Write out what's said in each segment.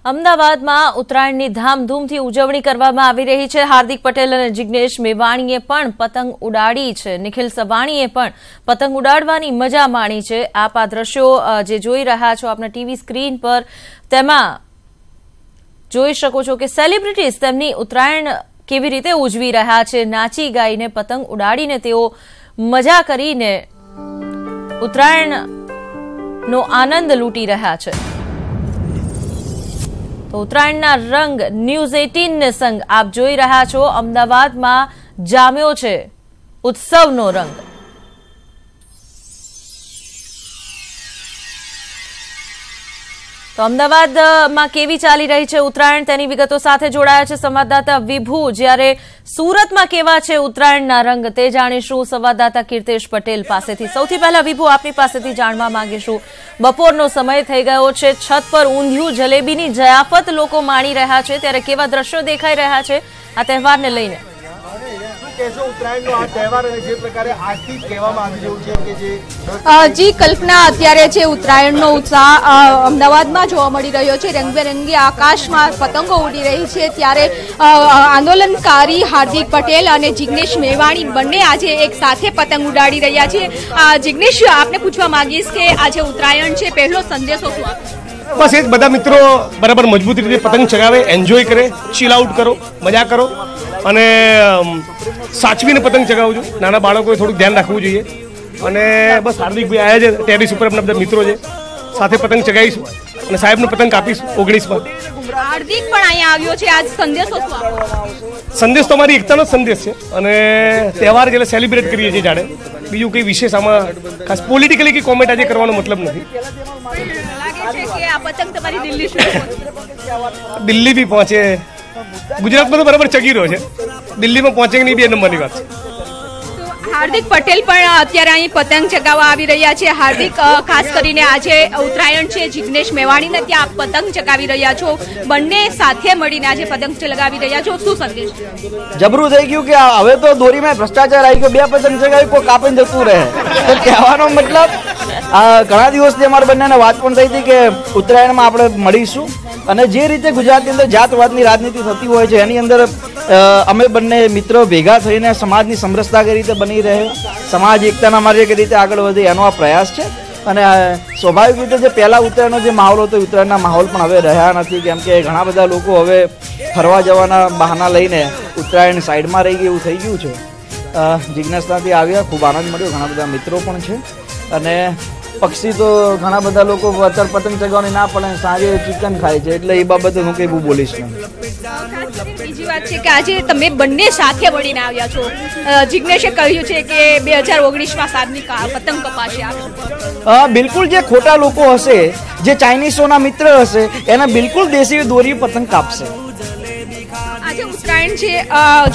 અમદાવાદમાં ઉત્તરાયણની ધામધૂમથી ઉજવણી કરવામાં આવી રહી છે। હાર્દિક પટેલ અને જિગ્નેશ મેવાણીએ પણ પતંગ ઉડાડી છે। નિખિલ સવાણીએ પણ પતંગ ઉડાડવાની મજા માણી છે। આપ આ દ્રશ્યો જે જોઈ રહ્યા છો આપના ટીવી સ્ક્રીન પર, તેમાં જોઈ શકો છો કે સેલિબ્રિટીઝ તેમની ઉત્તરાયણ કેવી રીતે ઉજવી રહ્યા છે। નાચી ગાઈને પતંગ ઉડાડીને તેઓ મજા કરીને ઉત્તરાયણનો આનંદ લૂંટી રહ્યા છે। તો ઉત્તરાયણના રંગ ન્યૂઝ 18 ને સંગ આપ જોઈ રહ્યા છો। અમદાવાદમાં જામ્યો છે ઉત્સવનો રંગ। તો અમદાવાદમાં કેવી ચાલી રહી છે ઉત્તરાયણ તેની વિગતો સાથે જોડાયા છે સંવાદદાતા વિભુ। જ્યારે સુરતમાં કેવા છે ઉત્તરાયણના રંગ તે જાણીશું સંવાદદાતા કીર્તેશ પટેલ પાસેથી। સૌથી પહેલા વિભુ આપની પાસેથી જાણવા માંગીશું, બપોરનો સમય થઈ ગયો છે, છત પર ઊંધિયું જલેબીની જયાફત લોકો માણી રહ્યા છે, ત્યારે કેવા દ્રશ્યો દેખાઈ રહ્યા છે આ તહેવારને લઈને? જી કલ્પના, અત્યારે જે ઉત્તરાયણનો ઉત્સાહ અમદાવાદમાં જોવા મળી રહ્યો છે, રંગબેરંગી આકાશમાં પતંગો ઉડી રહી છે, ત્યારે આંદોલનકારી હાર્દિક પટેલ અને જિગ્નેશ મેવાણી બંને આજે એક સાથે પતંગ ઉડાડી રહ્યા છે। જિગ્નેશ, આપને પૂછવા માંગીશ કે આજે ઉત્તરાયણ છે, પહેલો સંદેશો શું આપે? બસ એ જ, બધા મિત્રો બરાબર મજબૂત રીતે પતંગ ચગાવે, એન્જોય કરે, ચીલ આઉટ કરો, મજા કરો અને સાચવીને પતંગ ચગાવજો। નાના બાળકોએ થોડુંક ધ્યાન રાખવું જોઈએ અને બસ હાર્દિકભાઈ આવ્યા છે ટેરેસ ઉપર, આપણા બધા મિત્રો છે, સાથે પતંગ ચગાવીશું અને સાહેબનો પતંગ કાપીશું 19માં। હાર્દિક પણ અહીંયા આવ્યો છે, આજ સંદેશો શું આપો? સંદેશ તો અમારી એકતાનો જ સંદેશ છે અને તહેવાર એટલે સેલિબ્રેટ કરીએ છીએ જાણે, બીજું કંઈ વિશેષ આમાં ખાસ પોલિટિકલી કે કોમેન્ટ આજે કરવાનો મતલબ નથી। દિલ્હી બી પહોંચે, ગુજરાતમાં તો બરાબર ચગી રહ્યો છે, દિલ્હીમાં પહોંચે કે નહીં બે નંબરની વાત છે। હાર્દિક પટેલ પણ અત્યારે અહીં પતંગ ચગાવવા આવી રહ્યા છે। હાર્દિક, ખાસ કરીને આજે ઉત્તરાયણ છે, જિગ્નેશ મેવાણીને ત્યાં પતંગ ચગાવી રહ્યા છો, બંને સાથે મળીને આજે પતંગ ચગાવી રહ્યા છો, શું સંદેશ? જબરું થઈ ગયું કે હવે તો દોરીમાં ભ્રષ્ટાચાર આવી ગયો, બે પતંગ ચગાવી કોઈ કાપીને જતું રહે, તો કહેવાનો મતલબ ઘણા દિવસથી અમારા બંનેને વાત પણ થઈ હતી કે ઉત્તરાયણમાં આપણે મળીશું અને જે રીતે ગુજરાતની અંદર જાતવાદની રાજનીતિ થતી હોય છે એની અંદર અમે બંને મિત્રો ભેગા થઈને સમાજની સમરસતા કઈ રીતે બની રહે, સમાજ એકતાના માર્ગે કઈ રીતે આગળ વધે એનો આ પ્રયાસ છે। અને સ્વાભાવિક રીતે જે પહેલાં ઉત્તરાયણનો જે માહોલ હતો, ઉત્તરાયણના માહોલ પણ હવે રહ્યા નથી, કેમ કે ઘણા બધા લોકો હવે ફરવા જવાના બહાના લઈને ઉત્તરાયણ સાઈડમાં રહી ગયું એવું થઈ ગયું છે। જિજ્ઞાસાથી આવ્યા, ખૂબ આનંદ મળ્યો, ઘણા બધા મિત્રો પણ છે અને પક્ષી તો ઘણા બધા લોકો અત્યારે પતંગ ચગાવવાની ના પડે, સાંજે ચિકન ખાય છે, એટલે એ બાબતે હું કંઈ બહુ બોલીશ નહીં। બીજી વાત છે કે આજે તમે બંને સાથે મળીને આવ્યા છો, જિગ્નેશે કહ્યું છે કે 2019માં સાદની પતંગ કપાશે। બિલકુલ, જે ખોટા લોકો હશે, જે ચાઇનીઝોના મિત્ર હશે, એને બિલકુલ દેશી દોરી પતંગ કાપશે। આજે ઉત્તરાયણ છે,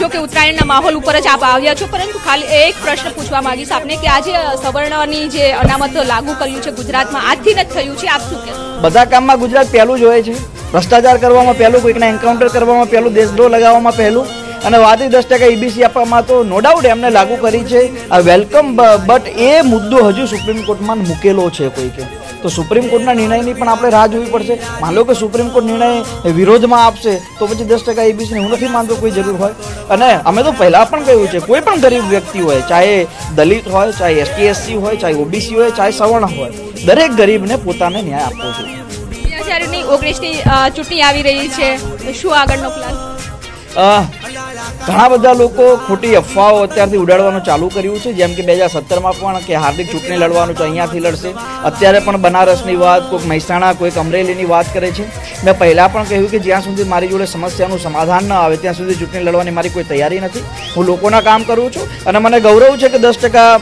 જો કે ઉત્તરાયણના માહોલ ઉપર જ આપ આવ્યા છો, પરંતુ ખાલી એક પ્રશ્ન પૂછવા માંગીશ આપને કે આજે સવર્ણની જે અનામત લાગુ કર્યું છે ગુજરાતમાં, આજથી જ થયું છે, આપ શું કહેશો? બધા કામમાં ગુજરાત પહેલું જ હોય છે, ભ્રષ્ટાચાર કરવામાં પહેલું, કોઈકને એન્કાઉન્ટર કરવામાં પહેલું, દેશદ્રોહ લગાવવામાં પહેલું અને વાદી 10% EBC આપવામાં તો નો ડાઉટ એમને લાગુ કરી છે, વેલકમ, બટ એ મુદ્દો હજુ સુપ્રીમ કોર્ટમાં મૂકેલો છે કોઈકે, તો સુપ્રીમ કોર્ટના નિર્ણયની પણ આપણે રાહ જોવી પડશે। માન લો કે સુપ્રીમ કોર્ટ નિર્ણય વિરોધમાં આપશે તો પછી 10% EBC હું નથી માનતો કોઈ જરૂર હોય। અને અમે તો પહેલાં પણ કહ્યું છે, કોઈ પણ ગરીબ વ્યક્તિ હોય, ચાહે દલિત હોય, ચાહે ST SC હોય, ચાહે OBC હોય, ચાહે સવર્ણ હોય, દરેક ગરીબને પોતાને ન્યાય આપવો જોઈએ। 2019ની ચૂંટણી આવી રહી છે, શું આગળનો પ્લાન? ઘણા બધા લોકો ખોટી અફવાઓ અત્યારથી ઉડાડવાનું ચાલુ કર્યું છે, જેમ કે 2017માં પણ કે હાર્દિક ચૂંટણી લડવાનું તો અહીંયાથી લડશે, અત્યારે પણ બનારસની વાત, કોઈક મહેસાણા, કોઈક અમરેલીની વાત કરે છે। મેં પહેલાં પણ કહ્યું કે જ્યાં સુધી મારી જોડે સમસ્યાનું સમાધાન ન આવે ત્યાં સુધી ચૂંટણી લડવાની મારી કોઈ તૈયારી નથી। હું લોકોના કામ કરું છું અને મને ગૌરવ છે કે 10%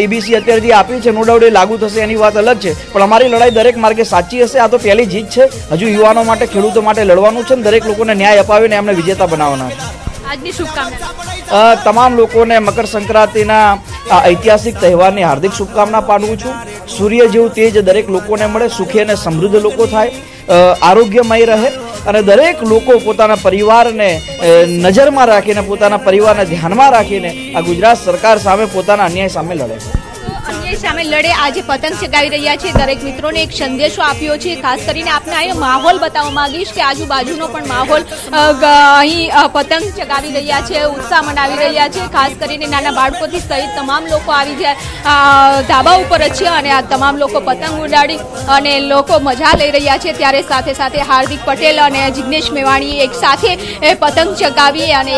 EBC અત્યારે જે આપી છે, નો ડાઉટ એ લાગુ થશે એની વાત અલગ છે, પણ અમારી લડાઈ દરેક માર્ગે સાચી હશે। આ તો પહેલી જીત છે, હજુ યુવાનો માટે, ખેડૂતો માટે લડવાનું છે, દરેક લોકોને ન્યાય અપાવીને એમને વિજેતા બનાવવાના છે। આજની શુભકામના તમામ લોકોને મકર સંક્રાંતિના ઐતિહાસિક તહેવારની હાર્દિક શુભકામના પાઠવું છું। સૂર્ય જેવું તેજ દરેક લોકોને મળે, સુખી અને સમૃદ્ધ લોકો થાય, આરોગ્યમય રહે અને દરેક લોકો પોતાના પરિવારને નજરમાં રાખીને, પોતાના પરિવારને ધ્યાનમાં રાખીને આ ગુજરાત સરકાર સામે, પોતાના અન્યાય સામે લડે। કોની સામે લડે આજે પતંગ ચગાવી રહ્યા છે દરેક મિત્રોને એક સંદેશો આપ્યો છે. ખાસ કરીને આપને અહીં માહોલ બતાવવા માંગીશ કે આજુબાજુનો પણ માહોલ અહીં પતંગ ચગાવી રહ્યા છે, ઉત્સાહ મનાવી રહ્યા છે. ખાસ કરીને નાના બાળકોથી સહિત તમામ લોકો આવી જાય ધાબા ઉપર જ છે અને આ તમામ લોકો પતંગ ઉડાડી અને લોકો મજા લઈ રહ્યા છે. ત્યારે સાથે સાથે હાર્દિક પટેલ અને જિગ્નેશ મેવાણીએ એક સાથે પતંગ ચગાવી અને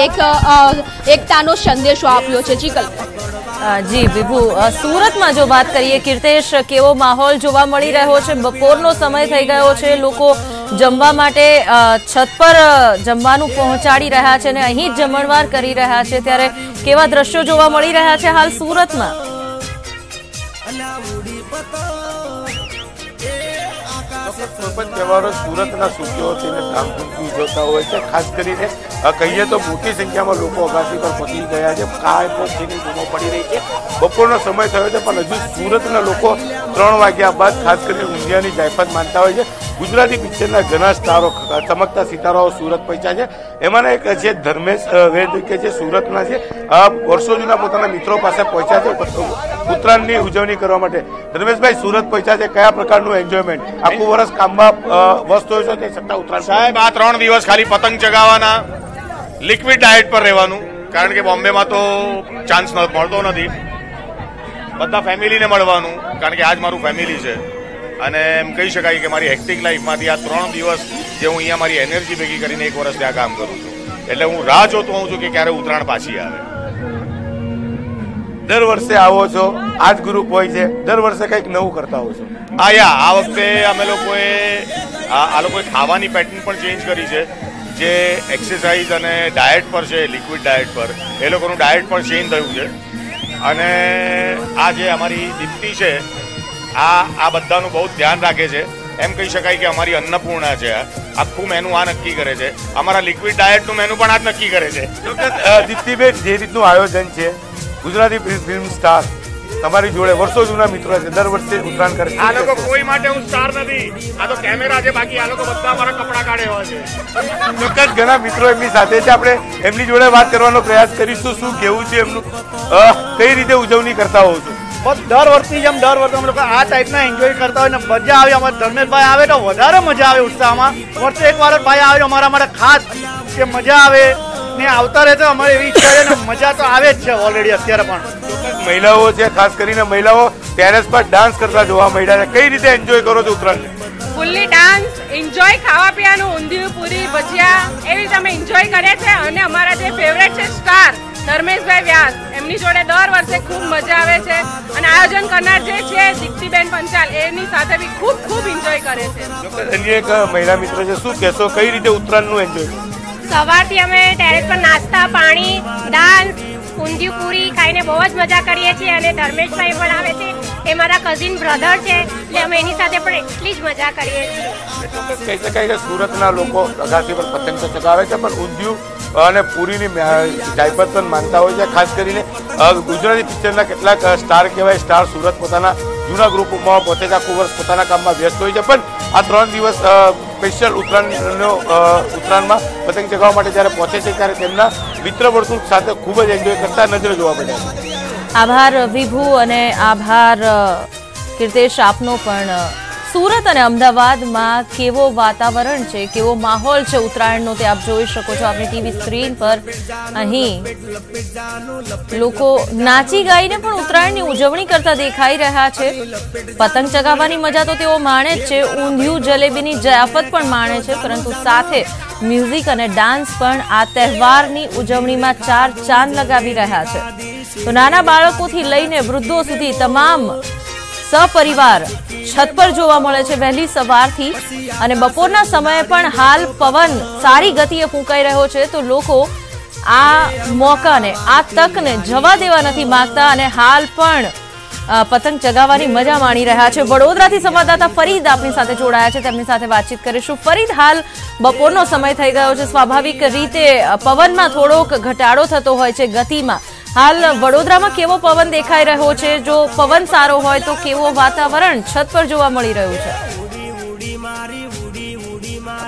એકતાનો સંદેશો આપ્યો છે. જી કલ્પના. જી વિભુ, સુરતમાં જો વાત કરીએ કીર્તેશ, કેવો માહોલ જોવા મળી રહ્યો છે? બપોરનો સમય થઈ ગયો છે, લોકો જમવા માટે છત પર જમવાનું પહોંચાડી રહ્યા છે અને અહીં જ જમણવાર કરી રહ્યા છે. ત્યારે કેવા દ્રશ્યો જોવા મળી રહ્યા છે હાલ સુરતમાં? કોઈ તહેવારો સુરતના સુખીઓ થઈને ધામધૂમથી ઉજવતા હોય છે. ખાસ કરીને કહીએ તો મોટી સંખ્યામાં લોકો અગાસી પર પહોંચી ગયા છે. કાય પહોંચીની ધૂમો પડી રહી છે. બપોરનો સમય થયો છે પણ હજુ સુરતના લોકો 3 વાગ્યા બાદ ખાસ કરીને ઊંધિયાની જાયફત માનતા હોય છે. ગુજરાતી પિક્ચરના ઘણા સ્ટારો, ચમકતા સિતારાઓ સુરત પહોંચ્યા છે. એમાંના એક છે ધર્મેશ વેદ કે જે સુરતના છે, વર્ષો જૂના પોતાના મિત્રો પાસે પહોંચ્યા છે ઉત્તરાયણની ઉજવણી કરવા માટે. ધર્મેશભાઈ, સુરત પહોંચ્યા છે, કયા પ્રકારનું એન્જોયમેન્ટ? આખું વર્ષ કામમાં વ્યસ્ત હોય છે તે છતાં ઉત્તરાયણ? સાહેબ, આ 3 દિવસ ખાલી પતંગ ચગાવવાના, લિક્વિડ ડાયટ પર રહેવાનું, કારણ કે બોમ્બેમાં તો ચાન્સ મળતો નથી. બધા ફેમિલીને મળવાનું, કારણ કે આજ મારું ફેમિલી છે. અને એમ કહી શકાય કે મારી હેક્ટિક લાઈફમાંથી આ 3 દિવસ જે હું અહીંયા મારી એનર્જી ભેગી કરીને 1 વર્ષ ત્યાં કામ કરું છું, એટલે હું રાહ જોતો હોઉં છું કે ક્યારે ઉત્તરાયણ પાછી આવે. દર વર્ષે આવો છો, આજ ગ્રુપ હોય છે, દર વર્ષે કંઈક નવું કરતા હો છો? આ વખતે અમે લોકોએ ખાવાની પેટર્ન પણ ચેન્જ કરી છે. જે એક્સરસાઇઝ અને ડાયટ પર છે, લિક્વિડ ડાયટ પર, એ લોકોનું ડાયટ પણ ચેન્જ થયું છે. અને આ જે અમારી દીપ્તિ છે, આ બધાનું બહુ ધ્યાન રાખે છે. એમ કહી શકાય કે અમારી અન્નપૂર્ણા છે. આખું મેનુ આ નક્કી કરે છે. અમારા લિક્વિડ ડાયટનું મેનુ પણ આ જ નક્કી કરે છે. દીપ્તિબેન, જે રીતનું આયોજન છે, ગુજરાતી ફિલ્મ સ્ટાર તમારી જોડે વર્ષો જૂના મિત્રો છે, દર વર્ષે ઉત્તરાયણ કરે છે. આ લોકો કોઈ માટે હું સ્ટાર નથી, આ તો કેમેરા છે. બાકી આ લોકો બધા અમારા કપડા કાઢે એવા છે. ચોક્કસ ઘણા મિત્રો એમની સાથે છે, આપણે એમની જોડે વાત કરવાનો પ્રયાસ કરીશું. શું કેવું છે એમનું, કઈ રીતે ઉજવણી કરતા હોવ છો? બસ દર વર્ષની જેમ દર વર્ષે અમે લોકો આ ટાઈપના એન્જોય કરતા હોય ને મજા આવે. અમારે ધર્મેશભાઈ આવે તો વધારે મજા આવે ઉત્સાહમાં. વર્ષે એક વાર ભાઈ આવે અમારા માટે ખાસ કે મજા આવે ને આવતા રહે તો અમારે એવી ઈચ્છા છે ને મજા તો આવે જ છે ઓલરેડી અત્યારે પણ. મહિલાઓ છે, ખાસ કરીને મહિલાઓ ટેરેસ પર ડાન્સ કરતા જોવા મળ્યા છે. કઈ રીતે એન્જોય કરો છો ઉત્તરાયણ? ફૂલ્લી ડાન્સ, એન્જોય, ખાવા પીવાનું, ઊંધિયું, પૂરી, ભજીયા, એવી રીતે અમે એન્જોય કરીએ છીએ. અને અમારા જે ફેવરેટ છે સ્ટાર ધર્મેશભાઈ વ્યાસ, એમની જોડે દર વર્ષે ખૂબ મજા આવે છે. અને આયોજન કરનાર જે છે દીપ્તિબેન પંચાલ, એની સાથે બી ખૂબ એન્જોય કરે છે. અન્ય એક મહિલા મિત્ર છે, શું કહેશો, કઈ રીતે ઉત્તરાયણનું એન્જોય? સવારથી અમે ટેરેસ પર નાસ્તા, પાણી, ડાન્સ, ઊંધિયું, પૂરી ખાઈને બહુ જ મજા કરીએ છીએ. અને ધર્મેશભાઈ પણ આવે છે, એ મારા કઝિન બ્રધર છે, એટલે અમે એની સાથે પણ એટલી જ મજા કરીએ છીએ. કહી શકાય કે સુરતના લોકો અગાસી પર પતંગ તો ચગાવે છે, પણ ઊંધિયું અને પૂરીની જાયફત પણ માનતા હોય છે. ખાસ કરીને ગુજરાતી પિક્ચરના કેટલાક સ્ટાર કહેવાય, સ્ટાર સુરત પોતાના જૂના ગ્રુપમાં પોતે જ આખું વર્ષ પોતાના કામમાં વ્યસ્ત હોય છે. પણ આ 3 દિવસ સ્પેશિયલ ઉત્તરાયણમાં પતંગ ચગાવવા માટે જ્યારે પહોંચે છે ત્યારે તેમના મિત્ર વર્તુળ સાથે ખૂબ જ એન્જોય કરતા નજરે જોવા મળ્યા છે. આભાર વિભુ અને આભાર કીર્તેશ આપનો પણ. સુરત અને અમદાવાદમાં કેવો વાતાવરણ છે, કેવો માહોલ છે ઉત્તરાયણનો તે આપ જોઈ શકો છો આપણી ટીવી સ્ક્રીન પર. અહીં લોકો નાચી ગાઈને પણ ઉત્તરાયણની ઉજવણી કરતા દેખાઈ રહ્યા છે. પતંગ ચગાવવાની મજા તો તેઓ માણે જ છે, ઊંધિયું જલેબીની જયાફત પણ માણે છે, પરંતુ સાથે મ્યુઝિક અને ડાન્સ પણ આ તહેવારની ઉજવણીમાં 4 ચાંદ લગાવી રહ્યા છે. તો નાના બાળકોથી લઈને વૃદ્ધો સુધી તમામ સપરિવાર છત પર જોવા મળે છે વહેલી સવારથી. અને બપોરના સમયે પણ હાલ પવન સારી ગતિએ ફૂંકાઈ રહ્યો છે, તો લોકો આ મોકાને, આ તકને જવા દેવા નથી માંગતા અને હાલ પણ પતંગ ચગાવવાની મજા માણી રહ્યા છે. વડોદરાથી સંવાદદાતા ફરીદ આપણી સાથે જોડાયા છે, તેમની સાથે વાતચીત કરીશું. ફરીદ, હાલ બપોરનો સમય થઈ ગયો છે, સ્વાભાવિક રીતે પવનમાં થોડોક ઘટાડો થતો હોય છે ગતિમાં. હાલ વડોદરામાં કેવો પવન દેખાઈ રહ્યો છે? જો પવન સારો હોય તો કેવો વાતાવરણ છત પર જોવા મળી રહ્યું છે?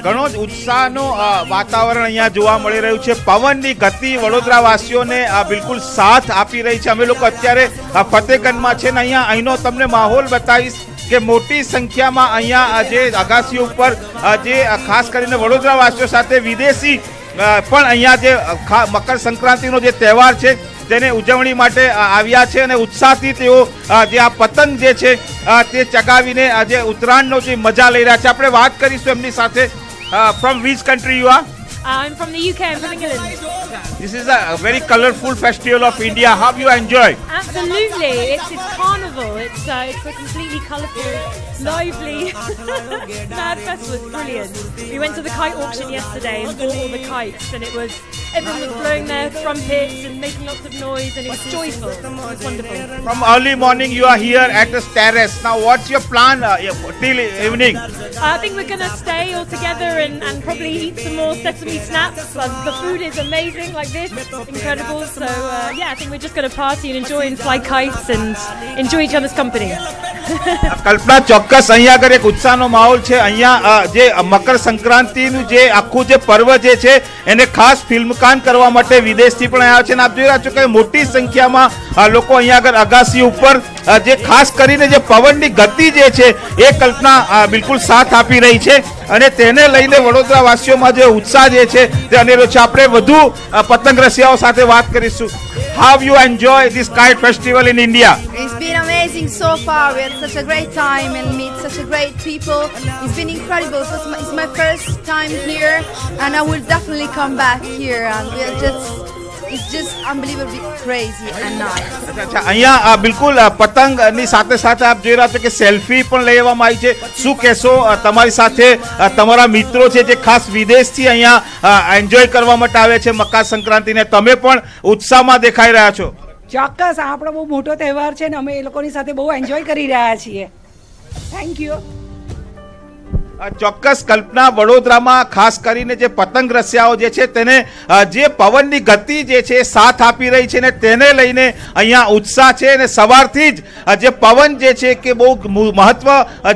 ઘણો જ ઉત્સાહનું વાતાવરણ અહીંયા જોવા મળી રહ્યું છે. પવનની ગતિ વડોદરાવાસીઓને બિલકુલ સાથ આપી રહી છે. અમે લોકો અત્યારે ફતેગંજમાં છે ને અહીંનો તમને માહોલ બતાવીશ કે મોટી સંખ્યામાં અહીંયા જે અગાસી ઉપર જે ખાસ કરીને વડોદરાવાસીઓ સાથે વિદેશી પણ અહીંયા જે મકર સંક્રાંતિનો જે તહેવાર છે તેની ઉજવણી માટે આવ્યા છે અને ઉત્સાહથી તેઓ જે આ પતંગ જે છે તે ચગાવીને આજે ઉત્તરાયણનો જે મજા લઈ રહ્યા છે. આપણે વાત કરીશું એમની સાથે. From which country you are? I'm from the UK, I'm from England. This is a very colourful festival of India. How do you enjoy? Absolutely, it's carnival. It's a completely colourful, lively mad festival. It's brilliant. We went to the kite auction yesterday and bought all the kites, and everyone was blowing their trumpets and making lots of noise, and it was joyful. It was wonderful. From early morning, you are here at the terrace. Now, what's your plan till evening? I think we're going to stay all together and probably eat some more sesame snaps. The food is amazing, like this, incredible. So yeah, I think we're just going to party and enjoy and fly kites and enjoy each other's company. કલ્પના, ચોક્કસ અહીંયા આગળ એક ઉત્સાહનો માહોલ છે. અહીંયા જે મકર સંક્રાંતિનું જે આખું જે પર્વ જે છે એને ખાસ ફિલ્મકાન કરવા માટે વિદેશથી પણ આવ્યા છે અને આપ જોઈ રહ્યા છો કે મોટી સંખ્યામાં લોકો અહીંયા આગળ અગાસી ઉપર જે ખાસ કરીને જે પવનની ગતિ જે છે એ કલ્પના બિલકુલ સાથ આપી રહી છે અને તેને લઈને વડોદરાવાસીઓમાં જે ઉત્સાહ જે છે તે અનેરો છે. આપણે વધુ પતંગ રસિયાઓ સાથે વાત કરીશું. How you enjoy this kite festival in India? It's been amazing so far. We had such a great time and meet such a great people. It's been incredible. It's my first time here, and I will definitely come back here. And it's just unbelievably crazy and nice. અહીંયા બિલકુલ પતંગની સાથે સાથે આપ જોઈ રહ્યા છો કે સેલ્ફી પણ લેવામાં આવી છે. શું કહેશો? તમારી સાથે તમારા મિત્રો છે જે ખાસ વિદેશથી અહીંયા એન્જોય કરવા માટે આવે છે મકર સંક્રાંતિને, તમે પણ ઉત્સાહમાં દેખાઈ રહ્યા છો. ચોક્કસ, આપણો બહુ મોટો તહેવાર છે ને અમે એ લોકોની સાથે બહુ એન્જોય કરી રહ્યા છીએ. Thank you. ચોક્કસ કલ્પના, વડોદરામાં ખાસ કરીને જે પતંગ રસિયાઓ જે છે તેને જે પવનની ગતિ જે છે સાથ આપી રહી છે ને તેને લઈને અહીંયા ઉત્સાહ છે અને સવારથી જ જે પવન જે છે કે બહુ મહત્વ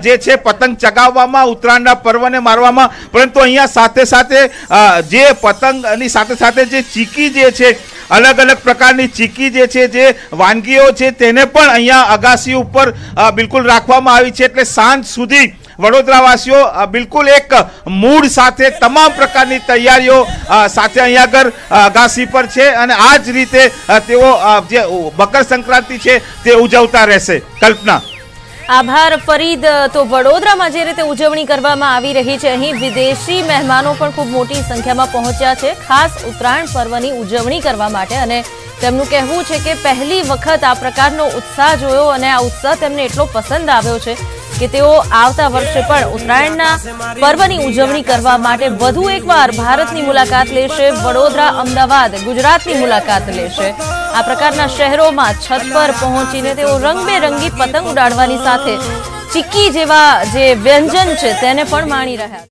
જે છે પતંગ ચગાવવામાં, ઉત્તરાયણના પર્વને મારવામાં, પરંતુ અહીંયા સાથે સાથે જે પતંગની સાથે સાથે જે ચીકી જે છે અલગ અલગ પ્રકારની ચીકી જે છે જે વાનગીઓ છે તેને પણ અહીંયા અગાસી ઉપર બિલકુલ રાખવામાં આવી છે. એટલે સાંજ સુધી વડોદરાવાસીઓ બિલકુલ એક મૂડ સાથે તમામ પ્રકારની તૈયારીઓ સાથે અહીંયા આગળ અગાસી પર છે અને આ જ રીતે તેઓ જે મકર સંક્રાંતિ છે તે ઉજવતા રહેશે. કલ્પના, આભાર ફરીદ. તો વડોદરામાં જે રીતે ઉજવણી કરવામાં આવી રહી છે, અહીં વિદેશી મહેમાનો પણ ખૂબ મોટી સંખ્યામાં પહોંચ્યા છે ખાસ ઉત્તરાયણ પર્વની ઉજવણી કરવા માટે અને તેમનું કહેવું છે કે પહેલી વખત આ પ્રકારનો ઉત્સાહ જોયો અને આ ઉત્સાહ તેમને એટલો પસંદ આવ્યો છે કે તેઓ આવતા વર્ષે પણ ઉત્તરાયણના પર્વની ઉજવણી કરવા માટે વધુ એકવાર ભારતની મુલાકાત લેશે, વડોદરા, અમદાવાદ, ગુજરાતની મુલાકાત લેશે. આ પ્રકારના શહેરોમાં છત પર પહોંચીને તેઓ રંગબેરંગી પતંગ ઉડાડવાની સાથે ચીક્કી જેવા જે વ્યંજન છે તેને પણ માણી રહ્યા છે.